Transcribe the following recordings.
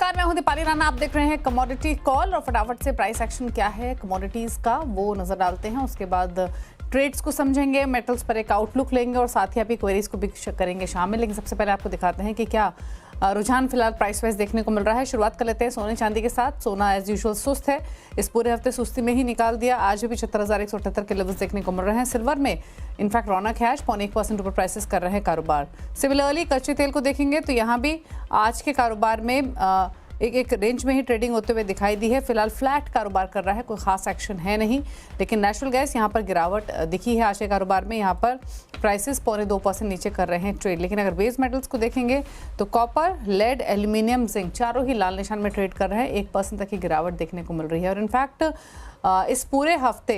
नमस्कार, मैं हूं दीपाली राणा। आप देख रहे हैं कमोडिटी कॉल और फटाफट से प्राइस एक्शन क्या है कमोडिटीज का वो नजर डालते हैं। उसके बाद ट्रेड्स को समझेंगे, मेटल्स पर एक आउटलुक लेंगे और साथ ही आपकी क्वेरीज को भी करेंगे शामिल। लेकिन सबसे पहले आपको दिखाते हैं कि क्या रुझान फिलहाल प्राइस वाइज देखने को मिल रहा है। शुरुआत कर लेते हैं सोने चांदी के साथ। सोना एज यूजुअल सुस्त है, इस पूरे हफ्ते सुस्ती में ही निकाल दिया। आज भी 75,178 के लेवल्स देखने को मिल रहे हैं। सिल्वर में इनफैक्ट रौनक है, आज 0.1% ऊपर प्राइसेस कर रहे हैं कारोबार। सिमिलरली कच्चे तेल को देखेंगे तो यहाँ भी आज के कारोबार में एक रेंज में ही ट्रेडिंग होते हुए दिखाई दी है। फिलहाल फ्लैट कारोबार कर रहा है, कोई खास एक्शन है नहीं। लेकिन नेचुरल गैस यहाँ पर गिरावट दिखी है आज के कारोबार में। यहाँ पर प्राइसेस 0.2% नीचे कर रहे हैं ट्रेड। लेकिन अगर बेस मेटल्स को देखेंगे तो कॉपर, लेड, एल्यूमिनियम, जिंक चारों ही लाल निशान में ट्रेड कर रहे हैं। 1% तक की गिरावट देखने को मिल रही है। और इनफैक्ट इस पूरे हफ्ते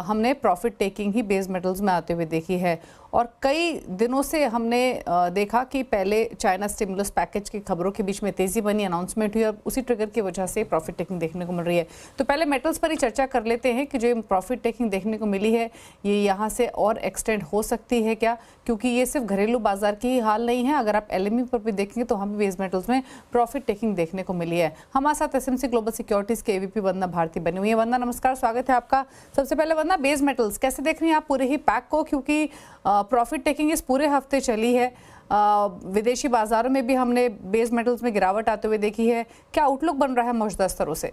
हमने प्रॉफिट टेकिंग ही बेस मेटल्स में आते हुए देखी है। और कई दिनों से हमने देखा कि पहले चाइना स्टिमुलस पैकेज की खबरों के बीच में तेजी बनी, अनाउंसमेंट हुई और उसी ट्रिगर की वजह से प्रॉफिट टेकिंग देखने को मिल रही है। तो पहले मेटल्स पर ही चर्चा कर लेते हैं कि जो प्रॉफिट टेकिंग देखने को मिली है ये यहाँ से और एक्सटेंड हो सकती है क्या, क्योंकि ये सिर्फ घरेलू बाजार की ही हाल नहीं है। अगर आप एलएमई पर भी देखेंगे तो हमें बेस मेटल्स में प्रॉफिट टेकिंग देखने को मिली है। हमारे साथ एसएमसी ग्लोबल सिक्योरिटीज के एवीपी वंदना भारती बनी हुई है। वंदना नमस्कार, स्वागत है आपका। सबसे पहले वंदना, बेस मेटल्स कैसे देख रही हैं आप पूरे ही पैक को, क्योंकि प्रॉफिट टेकिंग इस पूरे हफ्ते चली है। विदेशी बाजारों में भी हमने बेस मेटल्स में गिरावट आते हुए देखी है। क्या आउटलुक बन रहा है मौजूदा स्तरों से?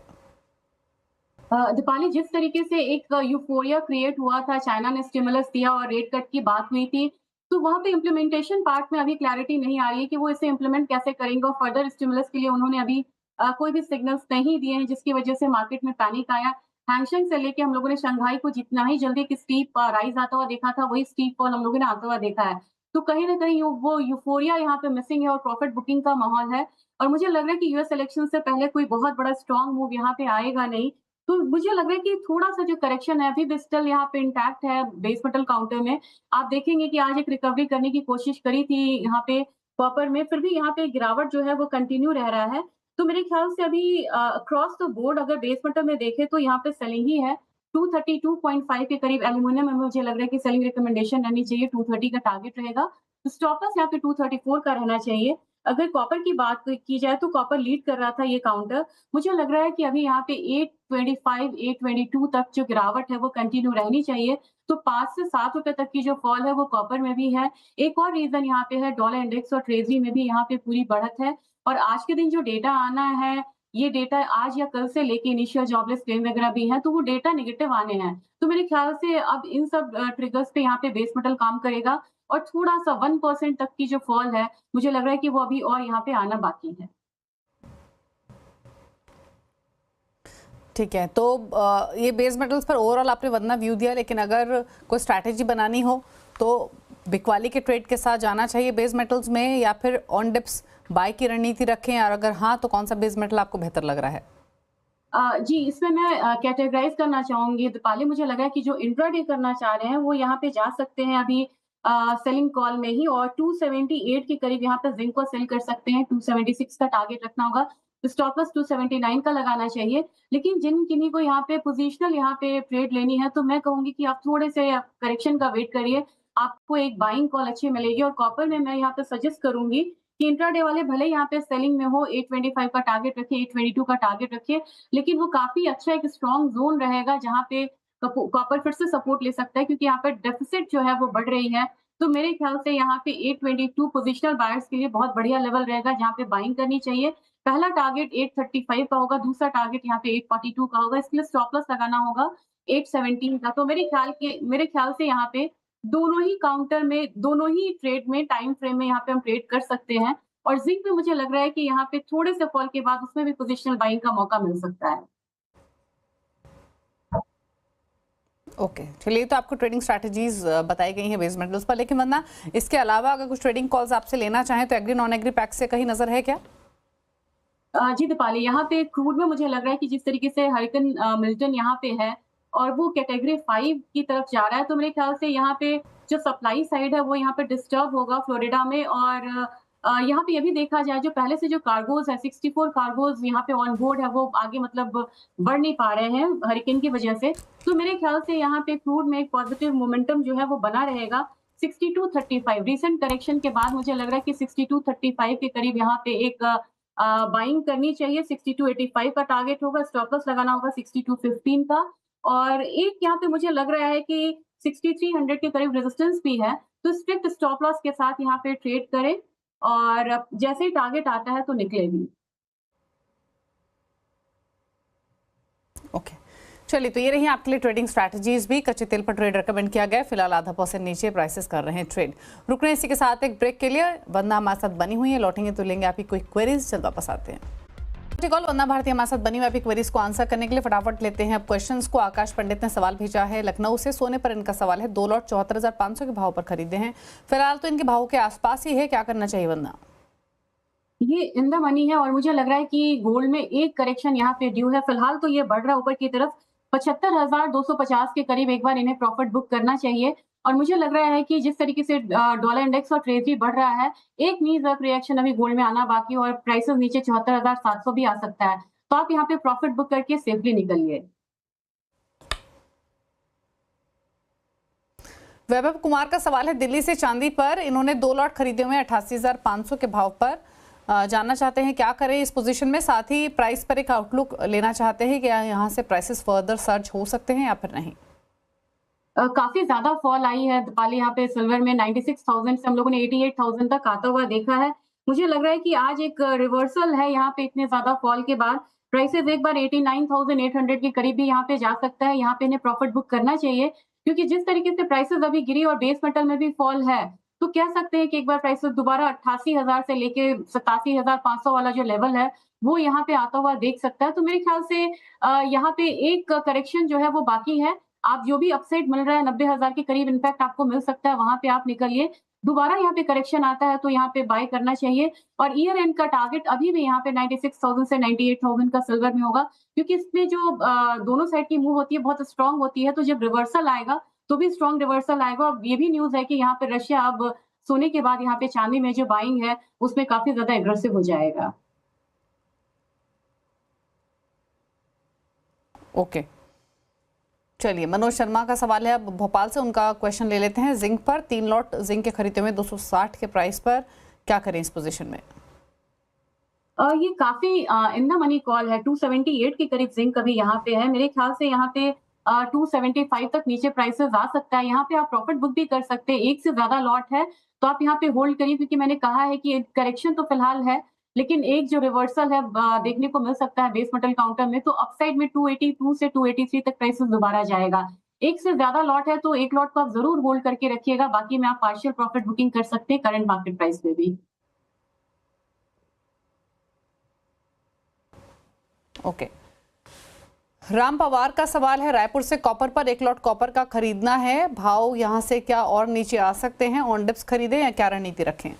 दीपाली, जिस तरीके से एक यूफोरिया क्रिएट हुआ था, चाइना ने स्टिमुलस दिया और रेट कट की बात हुई थी, तो वहां पे इम्प्लीमेंटेशन पार्ट में अभी क्लैरिटी नहीं आ रही है कि वो इसे इम्प्लीमेंट कैसे करेंगे। और फर्दर स्टिमुलस के लिए उन्होंने अभी कोई भी सिग्नल्स नहीं दिए हैं, जिसकी वजह से मार्केट में पैनिक आया। हैंगसेंग से लेके हम लोगों ने शंघाई को जितना ही जल्दी एक स्टीप राइज आता हुआ देखा था, वही स्टीप फॉल हम लोगों ने आता हुआ देखा है। तो कहीं ना कहीं वो यूफोरिया यहाँ पे मिसिंग है और प्रॉफिट बुकिंग का माहौल है। और मुझे लग रहा है कि यूएस इलेक्शन से पहले कोई बहुत बड़ा स्ट्रॉन्ग मूव यहाँ पे आएगा नहीं। तो मुझे लग रहा है कि थोड़ा-सा जो करेक्शन है अभी भी स्टिल यहाँ पे इंटैक्ट है बेस मेटल काउंटर में। आप देखेंगे कि आज एक रिकवरी करने की कोशिश करी थी यहाँ पे कॉपर में, फिर भी यहाँ पे गिरावट जो है वो कंटिन्यू रह रहा है। तो मेरे ख्याल से अभी अक्रॉस द बोर्ड अगर बेस मेटल में देखें तो यहाँ पे सेलिंग ही है। 232.5 के करीब एल्यूमीनियम में मुझे लग रहा है कि सेलिंग रिकमेंडेशन रहनी चाहिए, 230 का टारगेट रहेगा। स्टॉप लॉस यहाँ पे 234 का रहना चाहिए। अगर कॉपर की बात की जाए तो कॉपर लीड कर रहा था ये काउंटर। मुझे लग रहा है कि अभी यहाँ पे 825, 822 तक जो गिरावट है वो कंटिन्यू रहनी चाहिए। तो 5 से 7 रुपए तक की जो फॉल है वो कॉपर में भी है। एक और रीजन यहाँ पे है डॉलर इंडेक्स और ट्रेजरी में भी यहाँ पे पूरी बढ़त है। और आज के दिन जो डेटा आना है, ये डेटा आज या कल से लेके इनिशियल जॉबलेस क्लेम वगैरह भी है, तो वो डेटा नेगेटिव आने हैं। तो मेरे ख्याल से अब इन सब ट्रिगर्स पे यहाँ पे बेस मेटल काम करेगा। और थोड़ा-सा 1% तक की जो फॉल है, मुझे लग रहा है कि वो अभी और यहाँ पे आना बाकी है। ठीक है, तो ये बेस मेटल्स पर ओवरऑल आपने वंदना व्यू दिया, लेकिन अगर कोई स्ट्रैटेजी बनानी हो तो बिकवाली के ट्रेड के साथ जाना चाहिए बेस मेटल्स में, या फिर ऑन डिप्स बाय की रणनीति रखें? और अगर हाँ तो कौन सा बेस मेटल आपको बेहतर लग रहा है? जी, इसमें मैं कैटेगराइज़ करना चाहूँगी दीपाली। मुझे लगा है कि जो इंट्राडे करना चाह रहे हैं, वो यहाँ पे जा सकते हैं अभी सेलिंग कॉल में ही, और 278 के करीब यहाँ पे ज़िंक को सेल कर सकते हैं। 276 का टारगेट रखना होगा। स्टॉप लॉस 279 का लगाना चाहिए। लेकिन जिन किन्हीं को यहाँ पे पोजिशनल यहाँ पे ट्रेड लेनी है, तो मैं कहूँगी कि आप थोड़े से करेक्शन का वेट करिए। आपको एक बाइंग कॉल अच्छी मिलेगी। और कॉपर में मैं यहाँ पे सजेस्ट करूँगी कि इंट्राडे वाले भले यहाँ पे सेलिंग में हो, 825 का टारगेट रखिए, 822 का टारगेट रखिए। लेकिन वो काफ़ी अच्छा एक स्ट्रॉन्ग ज़ोन रहेगा जहाँ पे कॉपर फिर से सपोर्ट ले सकता है, क्योंकि यहाँ पे डेफिसिट जो है वो बढ़ रही है। तो मेरे ख्याल से यहाँ पे 822 पोजिशनल बायर्स के लिए बहुत बढ़िया लेवल रहेगा जहाँ पे बाइंग करनी चाहिए। पहला टारगेट 835 का होगा, दूसरा टारगेट यहाँ पे 842 का होगा। इसके लिए स्टॉप लॉस लगाना होगा 817 का। तो मेरे ख्याल से यहाँ पे दोनों ही काउंटर में, दोनों ही ट्रेड में, टाइम फ्रेम में यहाँ पे हम ट्रेड कर सकते हैं। और ज़िंक में मुझे लग रहा है कि यहाँ पे थोड़े से फॉल के बाद उसमें भी पोजिशनल बाइंग का मौका मिल सकता है। ओके, चलिए, तो आपको ट्रेडिंग स्ट्रैटेजीज बताई गई हैं बेस मेटल्स पर। लेकिन वरना इसके अलावा अगर कुछ ट्रेडिंग कॉल्स आपसे लेना चाहें तो एग्री नॉन एग्री पैक से कहीं नजर है क्या? जी दीपाली, यहाँ पे क्रूड में मुझे लग रहा है कि जिस तरीके से हरिकेन मिल्टन यहाँ पे है और वो कैटेगरी 5 की तरफ जा रहा है, तो मेरे ख्याल से यहाँ पे जो सप्लाई साइड है वो यहाँ पे डिस्टर्ब होगा फ्लोरिडा में। और यहाँ पे ये भी देखा जाए, जो पहले से जो कार्गोज है, 64 कार्गोज यहाँ पे ऑन बोर्ड है, वो आगे मतलब बढ़ नहीं पा रहे हैं हरिकेन की वजह से। तो मेरे ख्याल से यहाँ पे क्रूड में एक पॉजिटिव मोमेंटम जो है वो बना रहेगा। 62.35 रिसेंट करेक्शन के बाद मुझे लग रहा है कि 62.35 के करीब यहाँ पे एक बाइंग करनी चाहिए। 62.85 का टारगेट होगा, स्टॉप लॉस लगाना होगा 62.15 का। और एक यहाँ पे मुझे लग रहा है कि 6300 के करीब रेजिस्टेंस भी है, तो स्ट्रिक्ट स्टॉप लॉस के साथ यहाँ पे ट्रेड करें और जैसे ही टारगेट आता है तो निकले भी। ओके, चलिए, तो ये रही आपके लिए ट्रेडिंग स्ट्रैटेजीज भी। कच्चे तेल पर ट्रेड रेकमेंड किया गया है, फिलहाल ½ % नीचे प्राइसेस कर रहे हैं ट्रेड। रुक रहे हैं इसी के साथ एक ब्रेक के लिए। वंदना हमारे साथ बनी हुई है, लौटेंगे तो लेंगे आपकी कोई क्वेरीज। चल वापस आते हैं। कॉल वंदना भारती हमारे साथ बनी हुई, आपकी क्वेरीज को आंसर करने के लिए फटाफट लेते हैं अब क्वेश्चंस को। आकाश पंडित ने सवाल भेजा है लखनऊ से। सोने पर इनका सवाल है, 2 लॉट 74,500 के भाव पर खरीदे हैं, फिलहाल तो इनके भाव के आसपास ही है, क्या करना चाहिए वंदना? ये इन द मनी है और मुझे लग रहा है कि गोल्ड में एक करेक्शन यहाँ पे ड्यू है। फिलहाल तो ये बढ़ रहा है ऊपर की तरफ, 75,250 के करीब एक बार इन्हें प्रॉफिट बुक करना चाहिए। और मुझे लग रहा है कि जिस तरीके से डॉलर इंडेक्स और ट्रेजरी बढ़ रहा है, एक नी जर्क रिएक्शन अभी गोल्ड में आना बाकी और प्राइसेस नीचे 74,700 भी आ सकता है। तो आप यहाँ पे प्रॉफिट बुक करके सेफली निकलिए। वैभव कुमार का सवाल है दिल्ली से चांदी पर, इन्होंने 2 लॉट खरीदे हुए हैं 88,500 के भाव पर। जानना चाहते हैं क्या करें इस पोजीशन में, साथ ही प्राइस पर एक आउटलुक लेना चाहते हैं कि यहाँ से प्राइसेस फर्दर सर्च हो सकते हैं या फिर नहीं। काफी ज्यादा फॉल आई है दीपाली, यहाँ पे सिल्वर में 96,000 से हम लोगों ने 88,000 तक आता हुआ देखा है। मुझे लग रहा है कि आज एक रिवर्सल है यहाँ पे, इतने ज्यादा फॉल के बाद प्राइसेस एक बार 89,800 के करीब भी यहाँ पे जा सकता है। यहाँ पे इन्हें प्रॉफिट बुक करना चाहिए, क्योंकि जिस तरीके से प्राइसेस अभी गिरी और बेस मेटल में भी फॉल है, तो कह सकते हैं कि एक बार प्राइसेस दोबारा 88,000 से लेके 87,500 वाला जो लेवल है वो यहाँ पे आता हुआ देख सकता है। तो मेरे ख्याल से यहाँ पे एक करेक्शन जो है वो बाकी है। आप जो भी अपसाइड मिल रहा है 90,000 के करीब इनफैक्ट आपको मिल सकता है, वहां पे आप निकलिए। दोबारा यहाँ पे करेक्शन आता है तो यहाँ पे बाय करना चाहिए। और ईयर एंड का टारगेट अभी भी यहाँ पे 96,000 से 98,000 का सिल्वर में होगा, क्योंकि इसमें जो दोनों साइड की मूव होती है बहुत स्ट्रांग होती है। तो जब रिवर्सल आएगा तो भी स्ट्रांग रिवर्सल आएगा। और ये भी न्यूज है कि यहाँ पे रशिया अब सोने के बाद यहाँ पे चांदी में जो बाइंग है उसमें काफी ज्यादा एग्रेसिव हो जाएगा। ओके, चलिए, मनोज शर्मा का सवाल है अब भोपाल से, उनका क्वेश्चन ले लेते हैं। जिंक पर 3 लॉट जिंक के खरीदे हुए 260 के प्राइस पर, क्या करें इस पोजीशन में? ये काफी इन द मनी कॉल है। 278 के करीब जिंक अभी यहाँ पे है। मेरे ख्याल से यहाँ पे 275 तक नीचे प्राइसेस आ सकता है। यहाँ पे आप प्रॉफिट बुक भी कर सकते हैं, एक से ज्यादा लॉट है तो आप यहाँ पे होल्ड करिए, क्योंकि मैंने कहा है कि करेक्शन तो फिलहाल है, लेकिन एक जो रिवर्सल है देखने को मिल सकता है बेस मेटल काउंटर में। तो अपसाइड में 282 से 283 तक प्राइसेस दोबारा जाएगा। एक से ज्यादा लॉट है तो एक लॉट को आप जरूर होल्ड करके रखिएगा, बाकी में आप पार्शियल प्रॉफिट बुकिंग कर सकते हैं करंट मार्केट प्राइस में भी। ओके, राम पवार का सवाल है रायपुर से, कॉपर पर 1 लॉट कॉपर का खरीदना है, भाव यहाँ से क्या और नीचे आ सकते हैं, ऑन डिप्स खरीदें या क्या रणनीति रखें?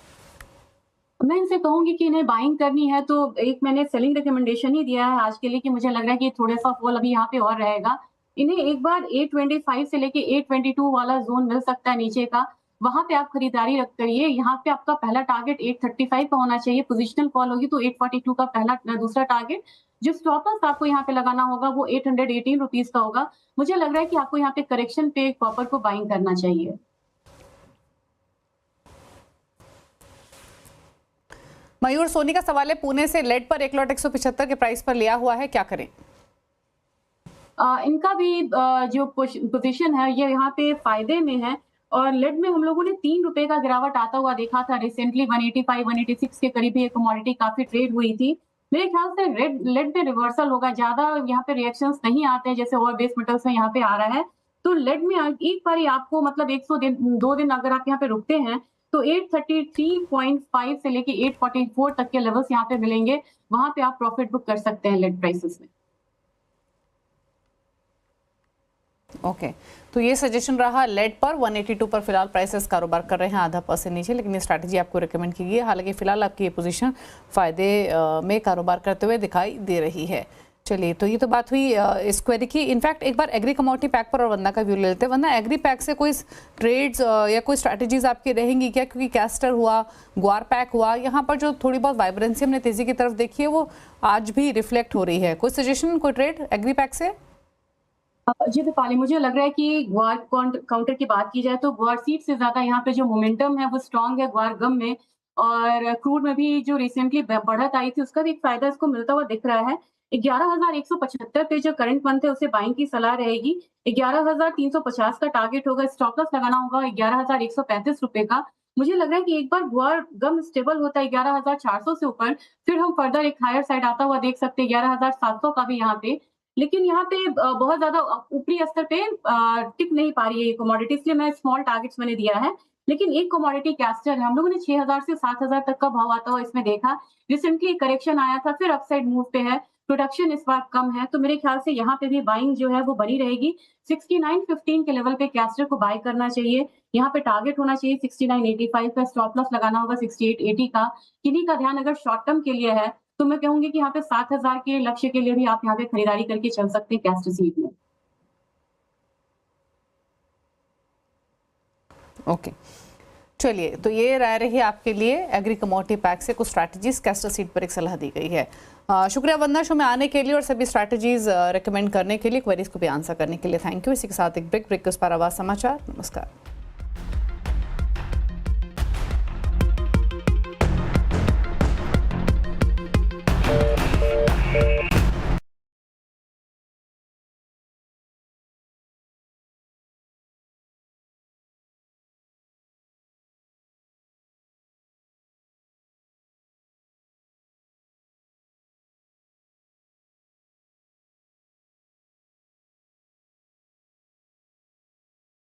मैं इनसे कहूंगी कि इन्हें बाइंग करनी है तो एक मैंने सेलिंग रिकमेंडेशन ही दिया है आज के लिए, कि मुझे लग रहा है कि थोड़ा सा फॉल अभी यहाँ पे और रहेगा। इन्हें एक बार 825 से लेके 822 वाला जोन मिल सकता है नीचे का, वहां पे आप खरीदारी रख करिए। यहाँ पे आपका पहला टारगेट 835 का होना चाहिए। पोजिशनल कॉल होगी तो 842 का दूसरा टारगेट। जो स्टॉप लॉस आपको यहाँ पे लगाना होगा वो 818 रुपीज का होगा। मुझे लग रहा है कि आपको यहाँ पे करेक्शन पे कॉपर को बाइंग करना चाहिए। मयूर सोनी का सवाल है पुणे से, लेड पर 1 लॉट 175 के प्राइस पर लिया हुआ है, क्या करें? इनका भी जो पोजीशन है ये यहाँ पे फायदे में है। और लेड में हम लोगों ने 3 रुपए का गिरावट आता हुआ देखा था रिसेंटली। 185 186 के करीब ये कमोडिटी काफी ट्रेड हुई थी। मेरे ख्याल से लेड में रिवर्सल होगा, ज्यादा यहाँ पे रिएक्शंस नहीं आते हैं जैसे और बेस मेटल्स में यहाँ पे आ रहा है। तो लेड में एक बार आपको मतलब 102 दिन अगर आप यहाँ पे रुकते हैं तो 833.5 से लेके 844 तक के लेवल्स यहाँ पे मिलेंगे, वहां पे आप प्रॉफिट बुक कर सकते हैं लेड प्राइसेस में। ओके, तो ये सजेशन रहा लेड पर। 182 पर फिलहाल प्राइसेस कारोबार कर रहे हैं, ½ % नीचे, लेकिन ये स्ट्रैटेजी आपको रिकमेंड की गई है। हालांकि फिलहाल आपकी ये पोजीशन फायदे में कारोबार करते हुए दिखाई दे रही है। चलिए, तो ये तो बात हुई इस क्वेरी की। इनफैक्ट एक बार एग्री कमोडिटी पैक पर और वंदना का व्यू ले लेते हैं। वंदना, एग्री पैक से कोई ट्रेड्स या कोई स्ट्रैटेजीज आपकी रहेंगी क्या? क्योंकि कैस्टर हुआ, ग्वार पैक हुआ, यहाँ पर जो थोड़ी बहुत वाइब्रेंसी हमने तेजी की तरफ देखी है वो आज भी रिफ्लेक्ट हो रही है। कोई सजेशन, कोई ट्रेड एग्री पैक से? जी दीपाली, मुझे लग रहा है कि ग्वार काउंटर की बात की जाए तो ग्वार सीड से ज्यादा यहाँ पे जो मोमेंटम है वो स्ट्रांग है ग्वार गम में। और क्रूड में भी जो रिसेंटली बढ़त आई थी उसका भी एक फायदा इसको मिलता हुआ दिख रहा है। 11,175 पे जो करंट मंथ है उसे बाइंग की सलाह रहेगी। 11,350 का टारगेट होगा, स्टॉप लॉस लगाना होगा 11,135 रुपए का। मुझे लग रहा है कि एक बार हुआ गम स्टेबल होता है 11,400 से ऊपर, फिर हम फर्दर एक हायर साइड आता हुआ देख सकते हैं 11,700 का भी यहाँ पे। लेकिन यहाँ पे बहुत ज़्यादा ऊपरी स्तर पे टिक नहीं पा रही है ये कमोडिटी, इसलिए मैं स्मॉल टारगेट्स मैंने दिया है। लेकिन एक कमोडिटी कैस्टर है, हम लोगों ने 6,000 से 7,000 तक का भाव आता हुआ इसमें देखा। रिसेंटली करेक्शन आया था, फिर अपसाइड मूव पे है। प्रोडक्शन इस बार कम है, तो मेरे ख्याल से यहाँ पे भी बाइंग जो है वो बनी रहेगी। 69.15 के लेवल पे कैस्टर को बाय करना चाहिए। यहाँ पे टारगेट होना चाहिए 69.85 का, स्टॉप लॉस लगाना होगा 68.80 का। किन्हीं का ध्यान अगर शॉर्ट टर्म के लिए है, तो मैं कहूंगी कि यहाँ पे 7,000 के लक्ष्य के लिए भी आप यहाँ पे खरीदारी करके चल सकते हैं कैस्टर सीड में। ओके, चलिए, तो ये राय रही आपके लिए एग्री कमोडिटी पैक से कुछ स्ट्रैटेजीज कैस्टर सीड पर एक सलाह दी गई है। शुक्रिया वंदना शो में आने के लिए और सभी स्ट्रैटेजीज रेकमेंड करने के लिए, क्वेरीज को भी आंसर करने के लिए थैंक यू। इसी के साथ एक ब्रेक के उस पर आवाज समाचार। नमस्कार।